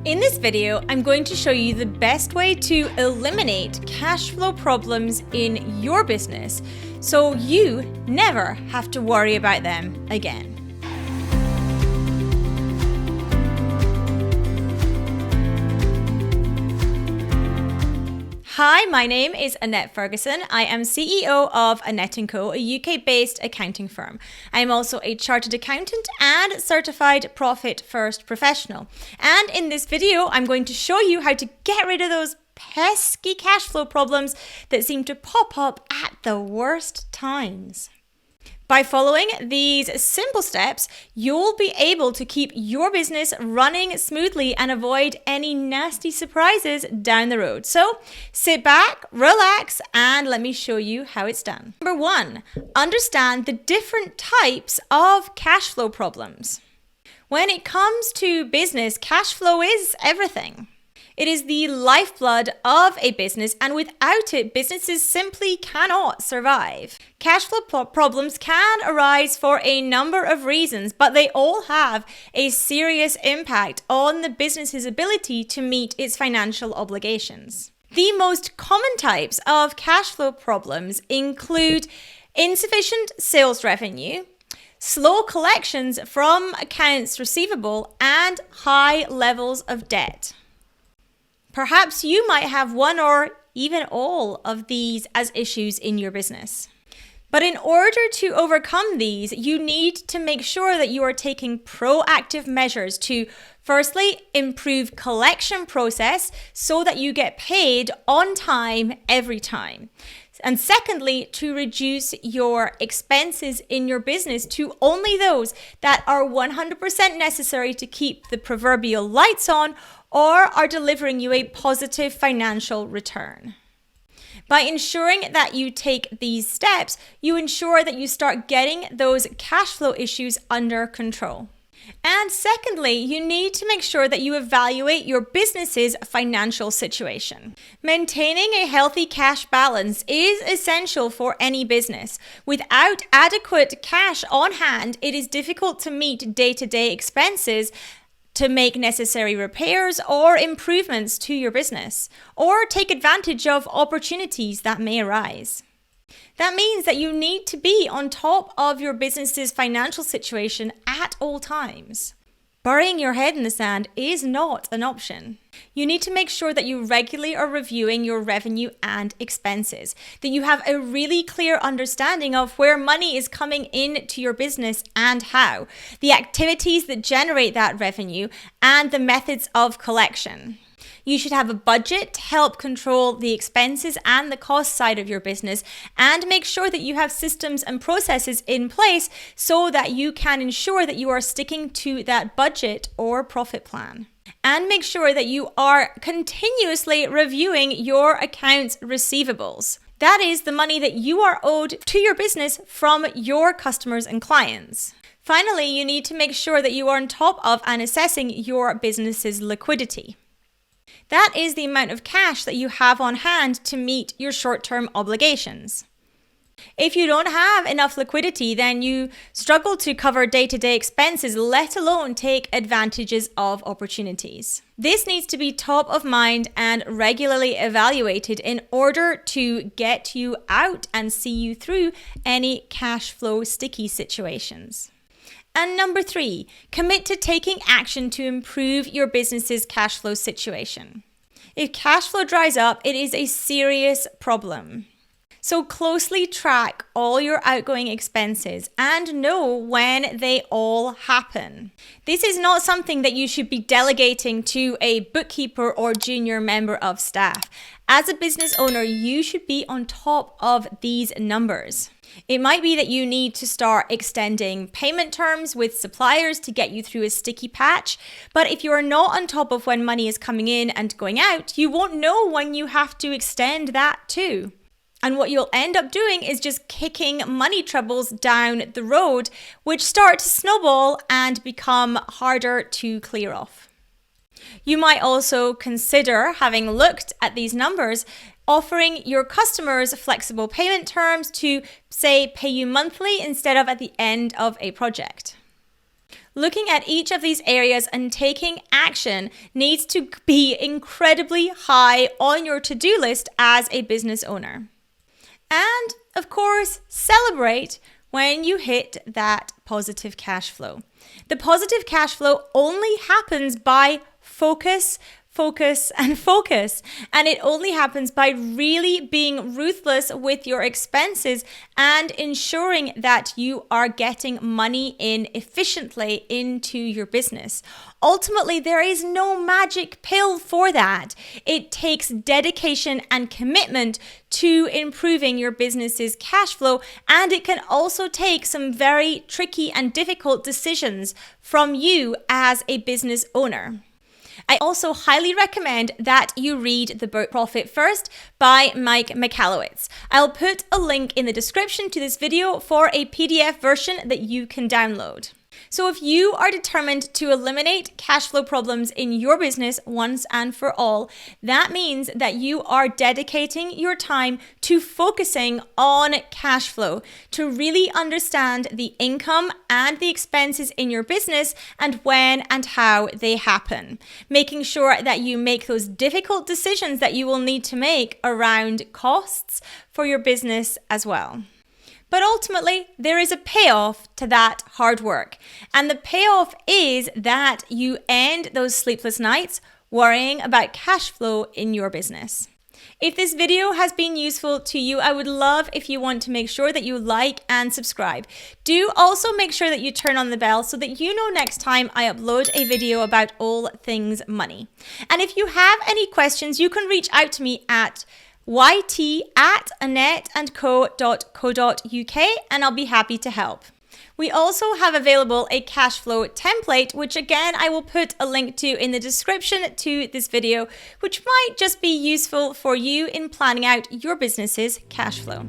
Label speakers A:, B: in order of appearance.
A: In this video, I'm going to show you the best way to eliminate cash flow problems in your business so you never have to worry about them again. Hi, my name is Annette Ferguson. I am CEO of Annette Co, a UK-based accounting firm. I am also a chartered accountant and certified profit first professional. And in this video, I'm going to show you how to get rid of those pesky cash flow problems that seem to pop up at the worst times. By following these simple steps, you'll be able to keep your business running smoothly and avoid any nasty surprises down the road. So sit back, relax, and let me show you how it's done. Number one, understand the different types of cash flow problems. When it comes to business, cash flow is everything. It is the lifeblood of a business, and without it, businesses simply cannot survive. Cash flow problems can arise for a number of reasons, but they all have a serious impact on the business's ability to meet its financial obligations. The most common types of cash flow problems include insufficient sales revenue, slow collections from accounts receivable, and high levels of debt. Perhaps you might have one or even all of these as issues in your business. But in order to overcome these, you need to make sure that you are taking proactive measures to, firstly, improve collection process so that you get paid on time every time. And secondly, to reduce your expenses in your business to only those that are 100% necessary to keep the proverbial lights on or are delivering you a positive financial return. By ensuring that you take these steps, you ensure that you start getting those cash flow issues under control. And secondly, you need to make sure that you evaluate your business's financial situation. Maintaining a healthy cash balance is essential for any business. Without adequate cash on hand, it is difficult to meet day-to-day expenses, to make necessary repairs or improvements to your business, or take advantage of opportunities that may arise. That means that you need to be on top of your business's financial situation at all times. Burying your head in the sand is not an option. You need to make sure that you regularly are reviewing your revenue and expenses, that you have a really clear understanding of where money is coming into your business and how, the activities that generate that revenue, and the methods of collection. You should have a budget to help control the expenses and the cost side of your business, and make sure that you have systems and processes in place so that you can ensure that you are sticking to that budget or profit plan. And make sure that you are continuously reviewing your accounts receivables. That is the money that you are owed to your business from your customers and clients. Finally, you need to make sure that you are on top of and assessing your business's liquidity. That is the amount of cash that you have on hand to meet your short-term obligations. If you don't have enough liquidity, then you struggle to cover day-to-day expenses, let alone take advantages of opportunities. This needs to be top of mind and regularly evaluated in order to get you out and see you through any cash flow sticky situations. And number three, commit to taking action to improve your business's cash flow situation. If cash flow dries up, it is a serious problem. So closely track all your outgoing expenses and know when they all happen. This is not something that you should be delegating to a bookkeeper or junior member of staff. As a business owner, you should be on top of these numbers. It might be that you need to start extending payment terms with suppliers to get you through a sticky patch. But if you are not on top of when money is coming in and going out, you won't know when you have to extend that too. And what you'll end up doing is just kicking money troubles down the road, which start to snowball and become harder to clear off. You might also consider, having looked at these numbers, offering your customers flexible payment terms to, say, pay you monthly instead of at the end of a project. Looking at each of these areas and taking action needs to be incredibly high on your to-do list as a business owner. And of course, celebrate when you hit that positive cash flow. The positive cash flow only happens by focus, and focus. And it only happens by really being ruthless with your expenses and ensuring that you are getting money in efficiently into your business. Ultimately, there is no magic pill for that. It takes dedication and commitment to improving your business's cash flow, and it can also take some very tricky and difficult decisions from you as a business owner. I also highly recommend that you read the book Profit First by Mike Michalowicz. I'll put a link in the description to this video for a PDF version that you can download. So if you are determined to eliminate cash flow problems in your business once and for all, that means that you are dedicating your time to focusing on cash flow, to really understand the income and the expenses in your business and when and how they happen. Making sure that you make those difficult decisions that you will need to make around costs for your business as well. But ultimately, there is a payoff to that hard work. And the payoff is that you end those sleepless nights worrying about cash flow in your business. If this video has been useful to you, I would love if you want to make sure that you like and subscribe. Do also make sure that you turn on the bell so that you know next time I upload a video about all things money. And if you have any questions, you can reach out to me at yt@annetteco.co.uk and I'll be happy to help. We also have available a cash flow template, which again, I will put a link to in the description to this video, which might just be useful for you in planning out your business's cash flow.